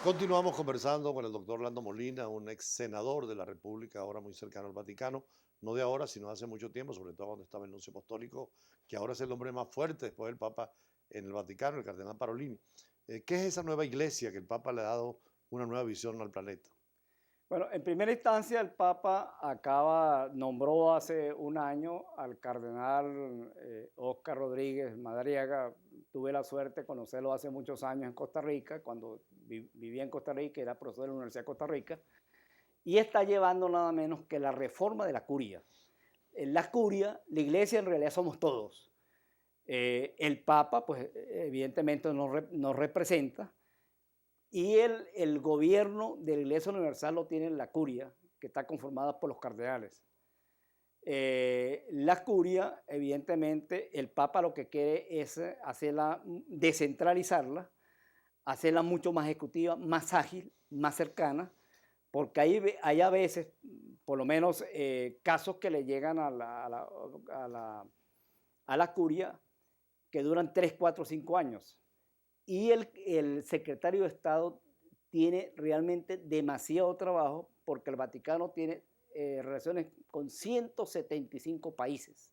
Continuamos conversando con el doctor Orlando Molina, un ex senador de la República, ahora muy cercano al Vaticano, no de ahora, sino de hace mucho tiempo, sobre todo cuando estaba el nuncio apostólico, que ahora es el hombre más fuerte después del Papa en el Vaticano, el cardenal Parolini. ¿Qué es esa nueva iglesia que el Papa le ha dado una nueva visión al planeta? Bueno, en primera instancia el Papa nombró hace un año al cardenal Óscar Rodríguez Madariaga. Tuve la suerte de conocerlo hace muchos años en Costa Rica, cuando vivía en Costa Rica, era profesor de la Universidad de Costa Rica, y está llevando nada menos que la reforma de la curia. En la curia, la iglesia en realidad somos todos. El Papa, pues evidentemente nos representa, y el gobierno de la Iglesia Universal lo tiene la curia, que está conformada por los cardenales. La curia, evidentemente, el Papa lo que quiere es hacerla, descentralizarla, hacerla mucho más ejecutiva, más ágil, más cercana, porque hay a veces, por lo menos, casos que le llegan a la curia que duran 3, 4, 5 años. Y el secretario de Estado tiene realmente demasiado trabajo porque el Vaticano tiene relaciones con 175 países.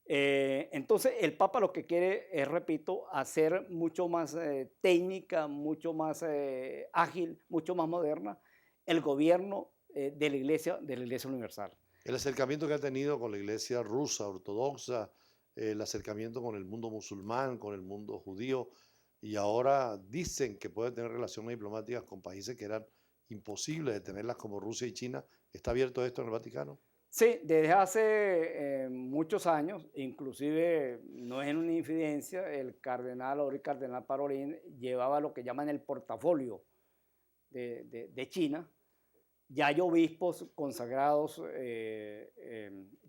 Entonces el Papa lo que quiere es, repito, hacer mucho más técnica, mucho más ágil, mucho más moderna el gobierno de la Iglesia Universal. El acercamiento que ha tenido con la iglesia rusa, ortodoxa, el acercamiento con el mundo musulmán, con el mundo judío, y ahora dicen que puede tener relaciones diplomáticas con países que eran imposibles de tenerlas como Rusia y China. ¿Está abierto esto en el Vaticano? Sí, desde hace muchos años, inclusive no es una infidencia, el cardenal, ahora el cardenal Parolin, llevaba lo que llaman el portafolio de China. Ya hay obispos consagrados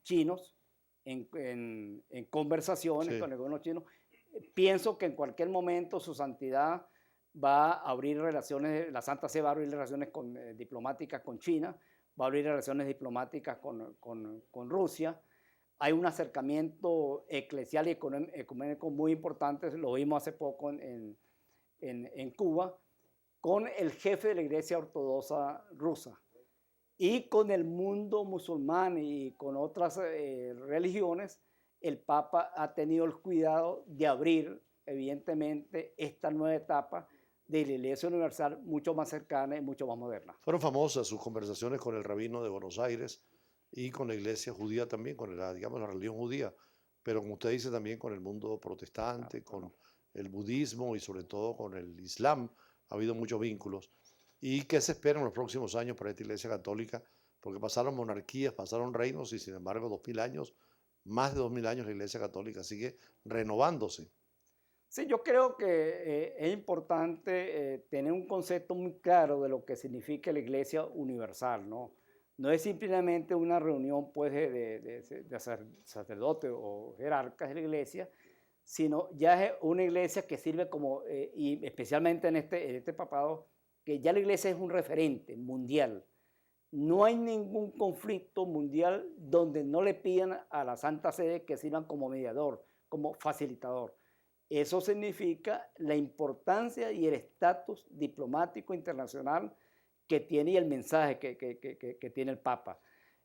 chinos en conversaciones Sí. con el gobierno chino. Pienso que en cualquier momento su santidad va a abrir relaciones, la Santa Sede va a abrir relaciones diplomáticas con China, va a abrir relaciones diplomáticas con Rusia. Hay un acercamiento eclesial y ecuménico muy importante, lo vimos hace poco en Cuba, con el jefe de la Iglesia Ortodoxa rusa y con el mundo musulmán y con otras religiones. El Papa ha tenido el cuidado de abrir, evidentemente, esta nueva etapa de la Iglesia Universal mucho más cercana y mucho más moderna. Fueron famosas sus conversaciones con el rabino de Buenos Aires y con la iglesia judía también, con la, digamos, la religión judía, pero como usted dice también con el mundo Ah, protestante, con bueno. el budismo y sobre todo con el islam, ha habido muchos vínculos. ¿Y qué se espera en los próximos años para esta iglesia católica? Porque pasaron monarquías, pasaron reinos y sin embargo 2000 años, más de 2000 años la iglesia católica sigue renovándose. Sí, yo creo que es importante tener un concepto muy claro de lo que significa la Iglesia Universal, ¿no? No es simplemente una reunión pues, de sacerdotes o jerarcas de la Iglesia, sino ya es una Iglesia que sirve como, y especialmente en este papado, que ya la Iglesia es un referente mundial. No hay ningún conflicto mundial donde no le pidan a la Santa Sede que sirvan como mediador, como facilitador. Eso significa la importancia y el estatus diplomático internacional que tiene y el mensaje que tiene el Papa.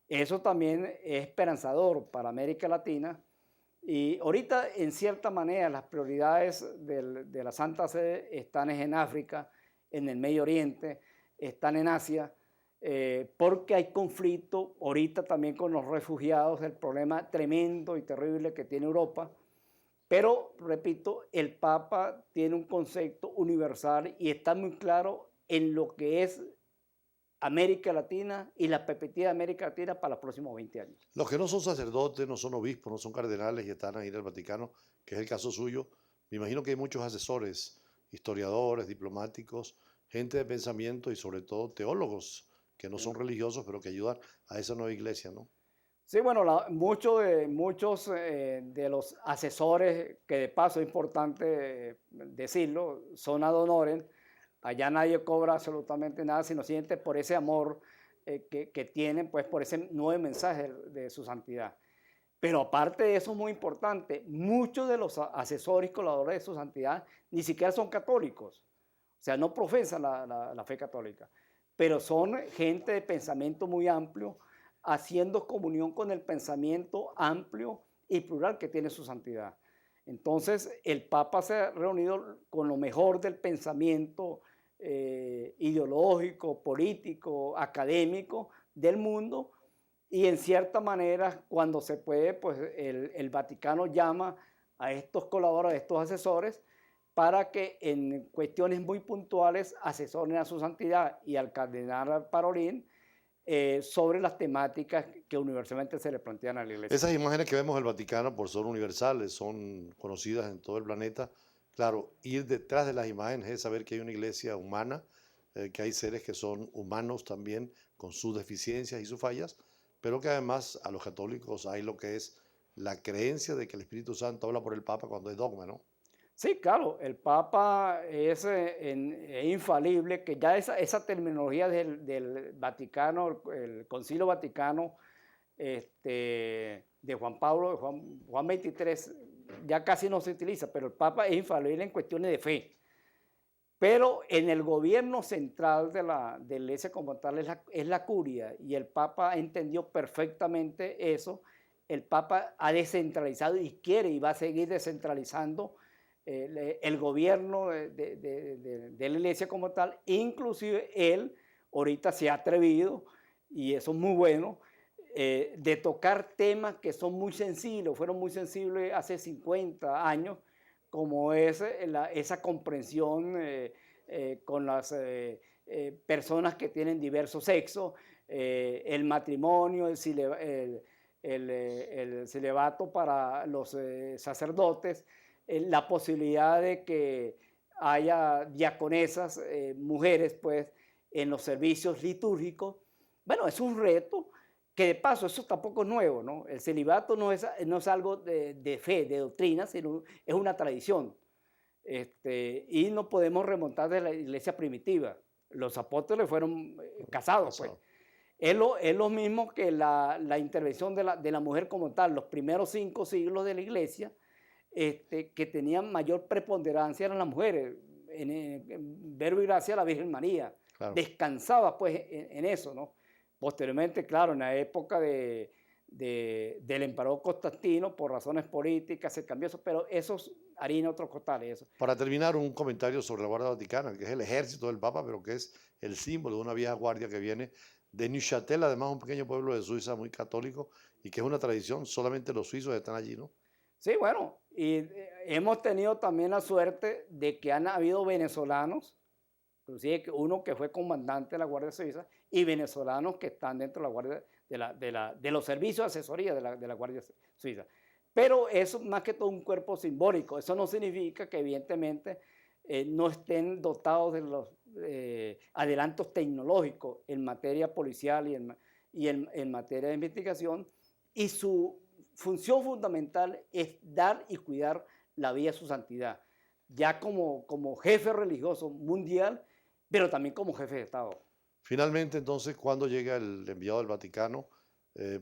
Eso también es esperanzador para América Latina. Y ahorita, en cierta manera, las prioridades de la Santa Sede están en África, en el Medio Oriente, están en Asia, porque hay conflicto ahorita también con los refugiados, el problema tremendo y terrible que tiene Europa. Pero, repito, el Papa tiene un concepto universal y está muy claro en lo que es América Latina y la perspectiva de América Latina para los próximos 20 años. Los que no son sacerdotes, no son obispos, no son cardenales y están ahí en el Vaticano, que es el caso suyo, me imagino que hay muchos asesores, historiadores, diplomáticos, gente de pensamiento y sobre todo teólogos que no son Sí. religiosos, pero que ayudan a esa nueva iglesia, ¿no? Sí, bueno, muchos de los asesores, que de paso es importante decirlo, son ad honorem. Allá nadie cobra absolutamente nada, sino siente por ese amor que tienen, pues por ese nuevo mensaje de su santidad. Pero aparte de eso, es muy importante, muchos de los asesores y colaboradores de su santidad ni siquiera son católicos. O sea, no profesan la fe católica, pero son gente de pensamiento muy amplio, haciendo comunión con el pensamiento amplio y plural que tiene su santidad. Entonces, el Papa se ha reunido con lo mejor del pensamiento ideológico, político, académico del mundo, y en cierta manera, cuando se puede, pues el Vaticano llama a estos colaboradores, a estos asesores, para que en cuestiones muy puntuales asesoren a su santidad y al cardenal Parolín sobre las temáticas que universalmente se le plantean a la iglesia. Esas imágenes que vemos del Vaticano por ser universales, son conocidas en todo el planeta. Claro, ir detrás de las imágenes es saber que hay una iglesia humana, que hay seres que son humanos también, con sus deficiencias y sus fallas, pero que además a los católicos hay lo que es la creencia de que el Espíritu Santo habla por el Papa cuando es dogma, ¿no? Sí, claro, el Papa es infalible, que ya esa terminología del Vaticano, el Concilio Vaticano de Juan Pablo, Juan 23, ya casi no se utiliza, pero el Papa es infalible en cuestiones de fe. Pero en el gobierno central de la Iglesia como tal es la curia, y el Papa entendió perfectamente eso. El Papa ha descentralizado y quiere y va a seguir descentralizando el gobierno de la Iglesia como tal. Inclusive él ahorita se ha atrevido, y eso es muy bueno, de tocar temas que son muy sensibles, fueron muy sensibles hace 50 años, como es esa comprensión con las personas que tienen diverso sexo, el matrimonio, el celibato para los sacerdotes, la posibilidad de que haya diaconesas, mujeres, pues, en los servicios litúrgicos. Bueno, es un reto que de paso, eso tampoco es nuevo, ¿no? El celibato no es algo de fe, de doctrina, sino es una tradición. Y no podemos remontar de la iglesia primitiva. Los apóstoles fueron casados, pues. Pasado. Es lo mismo que la intervención de la mujer como tal. Los primeros 5 siglos de la iglesia, que tenían mayor preponderancia eran las mujeres. En Verbo y Gracia, la Virgen María. Claro. Descansaba, pues, en eso, ¿no? Posteriormente, claro, en la época del emperador Constantino, por razones políticas, se cambió eso, pero eso es harina de otros costales. Eso. Para terminar, un comentario sobre la Guardia Vaticana, que es el ejército del Papa, pero que es el símbolo de una vieja guardia que viene de Neuchâtel, además un pequeño pueblo de Suiza muy católico, y que es una tradición, solamente los suizos están allí, ¿no? Sí, bueno, y hemos tenido también la suerte de que han habido venezolanos, inclusive uno que fue comandante de la Guardia Suiza, y venezolanos que están dentro de la Guardia de los servicios de asesoría de la Guardia Suiza. Pero eso más que todo un cuerpo simbólico. Eso no significa que evidentemente no estén dotados de los adelantos tecnológicos en materia policial y en materia de investigación, y su función fundamental es dar y cuidar la vida de su santidad, ya como jefe religioso mundial, pero también como jefe de Estado. Finalmente, entonces, ¿cuándo llega el enviado del Vaticano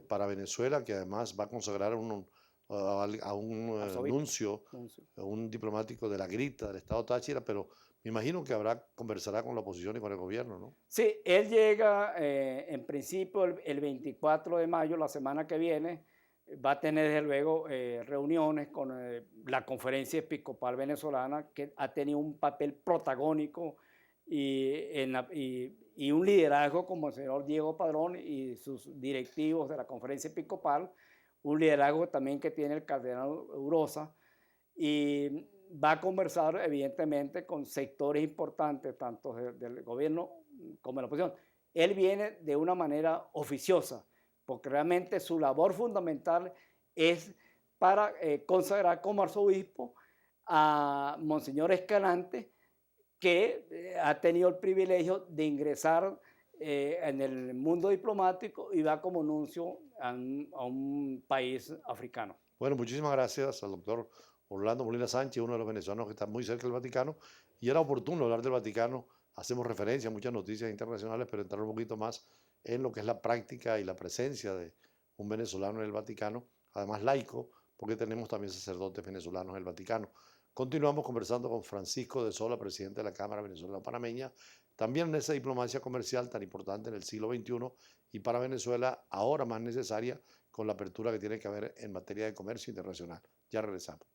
para Venezuela, que además va a consagrar a un Arzobispo, nuncio, nuncio. a un diplomático de la Grita, del Estado Táchira? Pero me imagino que conversará con la oposición y con el gobierno, ¿no? Sí, él llega en principio el 24 de mayo, la semana que viene. Va a tener desde luego reuniones con la Conferencia Episcopal Venezolana, que ha tenido un papel protagónico y un liderazgo como el señor Diego Padrón y sus directivos de la Conferencia Episcopal, un liderazgo también que tiene el cardenal Urosa, y va a conversar evidentemente con sectores importantes, tanto del gobierno como de la oposición. Él viene de una manera oficiosa, porque realmente su labor fundamental es para consagrar como arzobispo a Monseñor Escalante, que ha tenido el privilegio de ingresar en el mundo diplomático y va como nuncio a un país africano. Bueno, muchísimas gracias al doctor Orlando Molina Sánchez, uno de los venezolanos que está muy cerca del Vaticano, y era oportuno hablar del Vaticano. Hacemos referencia a muchas noticias internacionales, pero entrar un poquito más en lo que es la práctica y la presencia de un venezolano en el Vaticano, además laico, porque tenemos también sacerdotes venezolanos en el Vaticano. Continuamos conversando con Francisco de Sola, presidente de la Cámara Venezolana Panameña, también en esa diplomacia comercial tan importante en el siglo XXI y para Venezuela ahora más necesaria con la apertura que tiene que haber en materia de comercio internacional. Ya regresamos.